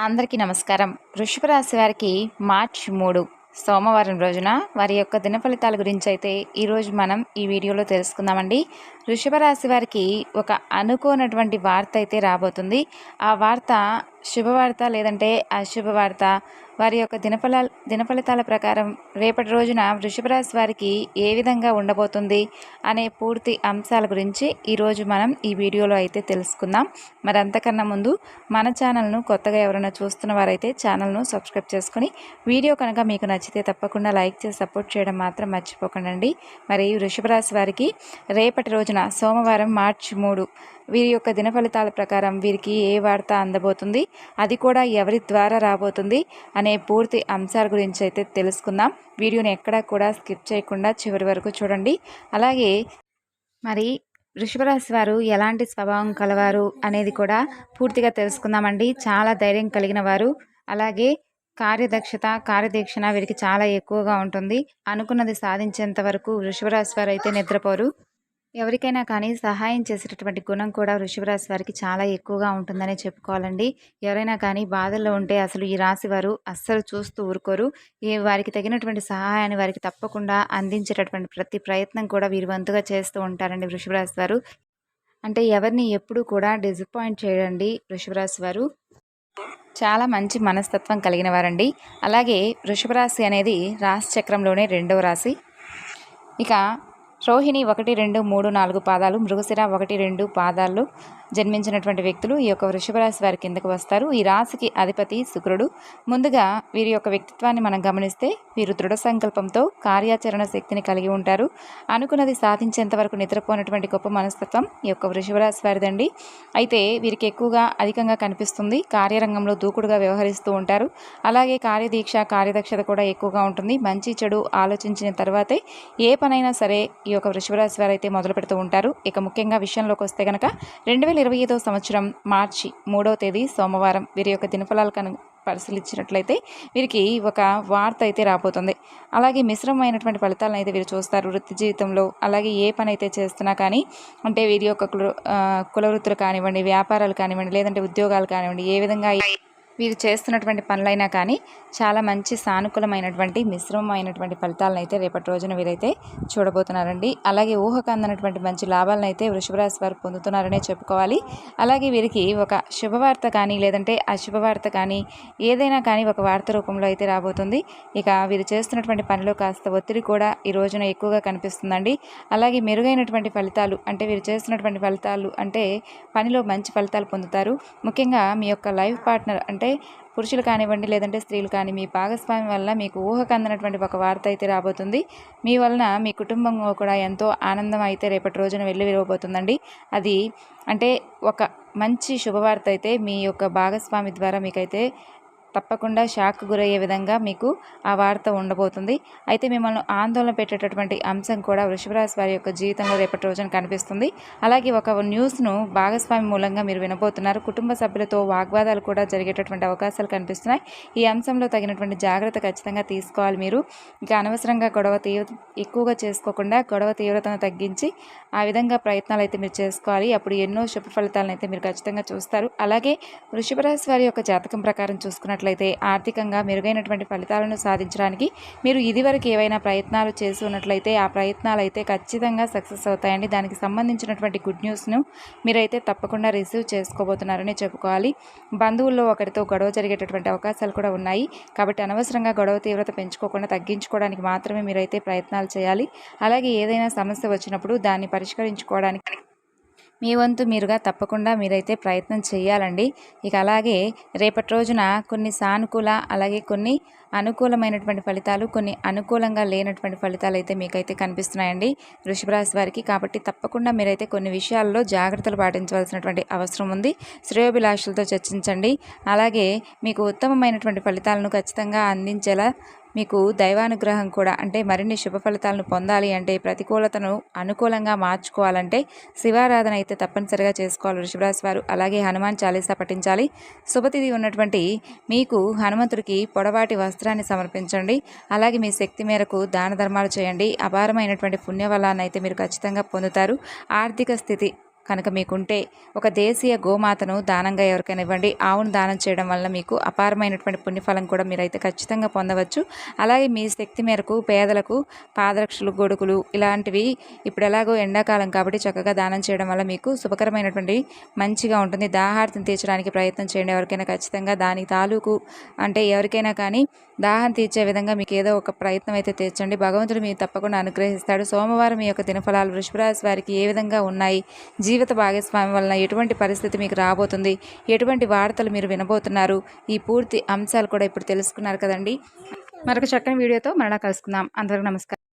అందరికీ నమస్కారం. వృషభ రాశి వారికి మార్చి 3 సోమవారం రోజున వారి యొక్క దిన ఫలితాల గురించి అయితే ఈరోజు మనం ఈ వీడియోలో తెలుసుకుందామండి. వృషభ రాశి వారికి ఒక అనుకోనటువంటి వార్త అయితే రాబోతుంది. ఆ వార్త శుభవార్త లేదంటే అశుభవార్త. వారి యొక్క దినఫలితాల ప్రకారం రేపటి రోజున వృషభ రాశి వారికి ఏ విధంగా ఉండబోతుంది అనే పూర్తి అంశాల గురించి ఈరోజు మనం ఈ వీడియోలో అయితే తెలుసుకుందాం. మరి అంతకన్నా ముందు మన ఛానల్ను కొత్తగా ఎవరైనా చూస్తున్న వారైతే ఛానల్ను సబ్స్క్రైబ్ చేసుకొని వీడియో కనుక మీకు నచ్చితే తప్పకుండా లైక్ చేసి సపోర్ట్ చేయడం మాత్రం మర్చిపోకండి. మరి వృషభ రాశి వారికి రేపటి రోజున సోమవారం మార్చి 3 వీరి యొక్క దిన ఫలితాల ప్రకారం వీరికి ఏ వార్త అందబోతుంది, అది కూడా ఎవరి ద్వారా రాబోతుంది అనే పూర్తి అంశాల గురించి అయితే తెలుసుకుందాం. వీడియోని ఎక్కడా కూడా స్కిప్ చేయకుండా చివరి వరకు చూడండి. అలాగే మరి వృషభ రాశి వారు ఎలాంటి స్వభావం కలవారు అనేది కూడా పూర్తిగా తెలుసుకుందామండి. చాలా ధైర్యం కలిగిన వారు, అలాగే కార్యదీక్షణ వీరికి చాలా ఎక్కువగా ఉంటుంది. అనుకున్నది సాధించేంత వరకు వృషభ రాశి వారు అయితే నిద్రపోరు. ఎవరికైనా కానీ సహాయం చేసేటటువంటి గుణం కూడా వృషభ రాశి వారికి చాలా ఎక్కువగా ఉంటుందని చెప్పుకోవాలండి. ఎవరైనా కానీ బాధల్లో ఉంటే అసలు ఈ రాశి వారు అస్సలు చూస్తూ ఊరుకోరు. వారికి తగినటువంటి సహాయాన్ని వారికి తప్పకుండా అందించేటటువంటి ప్రతి ప్రయత్నం కూడా వీరు వంతుగా చేస్తూ ఉంటారండి వృషభ రాశి వారు. అంటే ఎవరిని ఎప్పుడూ కూడా డిసప్పాయింట్ చేయడండి వృషభ రాశి వారు. చాలా మంచి మనస్తత్వం కలిగిన వారండి. అలాగే వృషభ రాశి అనేది రాశి చక్రంలోనే 2వ రాశి. ఇక రోహిణి 1, 2, 3, 4 పాదాలు, మృగశిర 1, 2 పాదాలు జన్మించినటువంటి వ్యక్తులు ఈ యొక్క వృషభ రాశి వారి కిందకు వస్తారు. ఈ రాశికి అధిపతి శుక్రుడు. ముందుగా వీరి యొక్క వ్యక్తిత్వాన్ని మనం గమనిస్తే వీరు దృఢ సంకల్పంతో కార్యాచరణ శక్తిని కలిగి ఉంటారు. అనుకున్నది సాధించేంత వరకు నిద్రపోయినటువంటి గొప్ప మనస్తత్వం ఈ యొక్క వృషభ రాశి వారిదండి. అయితే వీరికి ఎక్కువగా అధికంగా కనిపిస్తుంది. కార్యరంగంలో దూకుడుగా వ్యవహరిస్తూ ఉంటారు. అలాగే కార్యదక్షత కూడా ఎక్కువగా ఉంటుంది. మంచి చెడు ఆలోచించిన తర్వాతే ఏ పనైనా సరే ఈ యొక్క వృషభ రాశి వారు అయితే మొదలు పెడుతూ ఉంటారు. ఇక ముఖ్యంగా విషయంలోకి వస్తే కనుక 2025వ సంవత్సరం మార్చి 3వ తేదీ సోమవారం వీరి యొక్క దినఫలాలు పరిశీలించినట్లయితే వీరికి ఒక వార్త అయితే రాబోతుంది. అలాగే మిశ్రమమైనటువంటి ఫలితాలను అయితే వీరు చూస్తారు వృత్తి జీవితంలో. అలాగే ఏ పని అయితే చేస్తున్నా కానీ, అంటే వీరి యొక్క కుల వృత్తులు కానివ్వండి, వ్యాపారాలు కానివ్వండి, లేదంటే ఉద్యోగాలు కానివ్వండి, ఏ విధంగా వీరు చేస్తున్నటువంటి పనులైనా కానీ చాలా మంచి సానుకూలమైనటువంటి మిశ్రమమైనటువంటి ఫలితాలను అయితే రేపటి రోజున వీరైతే చూడబోతున్నారండి. అలాగే ఊహకు అందనటువంటి మంచి లాభాలను అయితే వృషభ రాశి వారు పొందుతున్నారనే చెప్పుకోవాలి. అలాగే వీరికి ఒక శుభవార్త కానీ లేదంటే అశుభవార్త కానీ ఏదైనా కానీ ఒక వార్త రూపంలో అయితే రాబోతుంది. ఇక వీరు చేస్తున్నటువంటి పనిలో కాస్త ఒత్తిడి కూడా ఈ రోజున ఎక్కువగా కనిపిస్తుందండి. అలాగే మెరుగైనటువంటి ఫలితాలు, అంటే వీరు చేస్తున్నటువంటి ఫలితాలు అంటే పనిలో మంచి ఫలితాలు పొందుతారు. ముఖ్యంగా మీ యొక్క లైఫ్ పార్ట్నర్ అంటే పురుషులు కానివ్వండి లేదంటే స్త్రీలు కానీ మీ భాగస్వామి వల్ల మీకు ఊహకు అందనటువంటి ఒక వార్త అయితే రాబోతుంది. మీ వలన మీ కుటుంబంలో కూడా ఎంతో ఆనందం అయితే రేపటి రోజున విరవబోతుందండి. అది అంటే ఒక మంచి శుభవార్త అయితే మీ యొక్క భాగస్వామి ద్వారా మీకైతే తప్పకుండా షాక్ గురయ్యే విధంగా మీకు ఆ వార్త ఉండబోతుంది. అయితే మిమ్మల్ని ఆందోళన పెట్టేటటువంటి అంశం కూడా వృషభ రాశి వారి యొక్క జీవితంలో రేపటి రోజున కనిపిస్తుంది. అలాగే ఒక న్యూస్ను భాగస్వామి మూలంగా మీరు వినబోతున్నారు. కుటుంబ సభ్యులతో వాగ్వాదాలు కూడా జరిగేటటువంటి అవకాశాలు కనిపిస్తున్నాయి. ఈ అంశంలో తగినటువంటి జాగ్రత్త ఖచ్చితంగా తీసుకోవాలి మీరు. ఇక అనవసరంగా ఎక్కువగా చేసుకోకుండా గొడవ తీవ్రతను తగ్గించి ఆ విధంగా ప్రయత్నాలు అయితే మీరు చేసుకోవాలి. అప్పుడు ఎన్నో శుభ ఫలితాలను అయితే మీరు ఖచ్చితంగా చూస్తారు. అలాగే వృషభ రాశి వారి యొక్క జాతకం ప్రకారం చూసుకున్నట్లయితే ఆర్థికంగా మెరుగైనటువంటి ఫలితాలను సాధించడానికి మీరు ఇదివరకు ఏవైనా ప్రయత్నాలు చేసి ఉన్నట్లయితే ఆ ప్రయత్నాలు అయితే ఖచ్చితంగా సక్సెస్ అవుతాయండి. దానికి సంబంధించినటువంటి గుడ్ న్యూస్ను మీరైతే తప్పకుండా రిసీవ్ చేసుకోబోతున్నారని చెప్పుకోవాలి. బంధువుల్లో ఒకరితో గొడవ జరిగేటటువంటి అవకాశాలు కూడా ఉన్నాయి. కాబట్టి అనవసరంగా గొడవ తీవ్రత పెంచుకోకుండా తగ్గించుకోవడానికి మాత్రమే మీరైతే ప్రయత్నాలు చేయాలి. అలాగే ఏదైనా సమస్య వచ్చినప్పుడు దాన్ని పరిష్కరించుకోవడానికి మీ వంతు మీరుగా తప్పకుండా మీరైతే ప్రయత్నం చేయాలండి. ఇక అలాగే రేపటి రోజున కొన్ని సానుకూల అలాగే కొన్ని అనుకూలమైనటువంటి ఫలితాలు, కొన్ని అనుకూలంగా లేనటువంటి ఫలితాలు అయితే మీకైతే కనిపిస్తున్నాయండి వృషభ రాశి వారికి. కాబట్టి తప్పకుండా మీరైతే కొన్ని విషయాల్లో జాగ్రత్తలు పాటించవలసినటువంటి అవసరం ఉంది. శ్రేయోభిలాషులతో చర్చించండి. అలాగే మీకు ఉత్తమమైనటువంటి ఫలితాలను ఖచ్చితంగా అందించేలా మీకు దైవానుగ్రహం కూడా, అంటే మరిన్ని శుభ ఫలితాలను పొందాలి అంటే ప్రతికూలతను అనుకూలంగా మార్చుకోవాలంటే శివారాధన అయితే తప్పనిసరిగా చేసుకోవాలి వృషభ రాశి వారు. అలాగే హనుమాన్ చాలీసా పఠించాలి. శుభతిథి ఉన్నటువంటి మీకు హనుమంతుడికి పొడవాటి వస్త్రాన్ని సమర్పించండి. అలాగే మీ శక్తి మేరకు దాన ధర్మాలు చేయండి. అపారమైనటువంటి పుణ్యఫలాన్ని అయితే మీరు ఖచ్చితంగా పొందుతారు. ఆర్థిక స్థితి కనుక మీకుంటే ఒక దేశీయ గోమాతను దానంగా ఎవరికైనా ఇవ్వండి. ఆవును దానం చేయడం వల్ల మీకు అపారమైనటువంటి పుణ్యఫలం కూడా మీరైతే ఖచ్చితంగా పొందవచ్చు. అలాగే మీ శక్తి మేరకు పేదలకు పాదరక్షలు, గొడుగులు ఇలాంటివి ఇప్పుడు ఎలాగో ఎండాకాలం కాబట్టి చక్కగా దానం చేయడం వల్ల మీకు శుభకరమైనటువంటి మంచిగా ఉంటుంది. దాహార్తిని తీర్చడానికి ప్రయత్నం చేయండి. ఎవరికైనా ఖచ్చితంగా దాని తాలూకు అంటే ఎవరికైనా కానీ దాహం తీర్చే విధంగా మీకు ఏదో ఒక ప్రయత్నం అయితే తీర్చండి. భగవంతుడు మీకు తప్పకుండా అనుగ్రహిస్తాడు. సోమవారం మీ యొక్క దినఫలాలు వృషభ రాశి వారికి ఏ విధంగా ఉన్నాయి, జీవిత భాగస్వామి వలన ఎటువంటి పరిస్థితి మీకు రాబోతుంది, ఎటువంటి వార్తలు మీరు వినబోతున్నారు, ఈ పూర్తి అంశాలు కూడా ఇప్పుడు తెలుసుకున్నారు కదండి. మరొక చక్కని వీడియోతో మరలా కలుసుకుందాం. అందరికీ నమస్కారం.